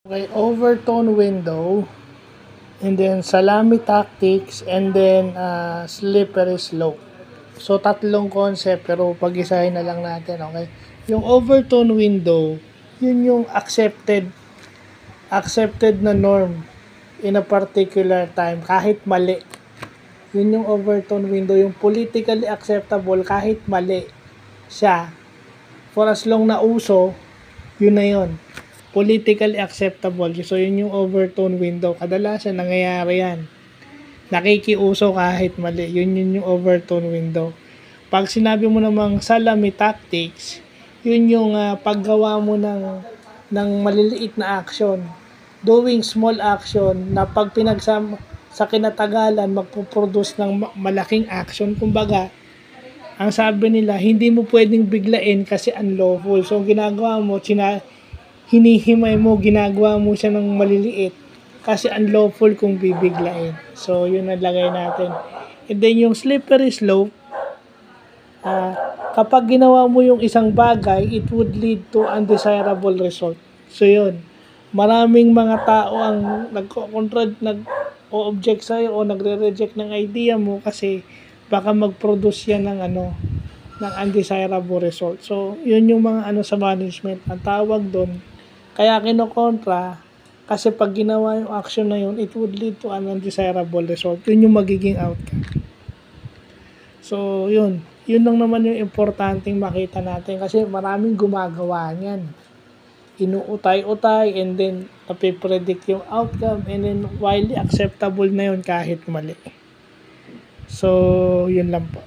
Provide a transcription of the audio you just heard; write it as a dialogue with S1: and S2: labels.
S1: Okay, overtone window, and then salami tactics, and then slippery slope. So, tatlong concept, pero pag-isahin na lang natin, okay? Yung overtone window, yun yung accepted na norm in a particular time, kahit mali. Yun yung overtone window, yung politically acceptable kahit mali siya. For as long na uso, yun na yun. Politically acceptable. So, yun yung overtone window. Kadalasan, nangyayari yan. Nakikiuso kahit mali. Yun yung overtone window. Pag sinabi mo namang salami tactics, yun yung paggawa mo ng maliliit na action. Doing small action na pag pinagsama sa kinatagalan, magpuproduce ng malaking action. Kumbaga, ang sabi nila, hindi mo pwedeng biglain kasi unlawful. So, ginagawa mo, hinihimay mo, ginagawa mo siya ng maliliit kasi unlawful kung bibiglain. So, yun nalagay natin. And then, yung slippery slope, kapag ginawa mo yung isang bagay, it would lead to undesirable result. So, yun. Maraming mga tao ang nag-o-object sa'yo o nagre-reject ng idea mo kasi baka mag-produce yan ng ng undesirable result. So, yun yung mga sa management. Ang tawag doon, kaya kinokontra, kasi pag ginawa yung action na yun, it would lead to an undesirable result. Yun yung magiging outcome. So, yun. Yun lang naman yung importanteng makita natin kasi maraming gumagawa niyan. Inuutay-utay and then napipredict yung outcome and then widely acceptable na yun kahit mali. So, yun lang po.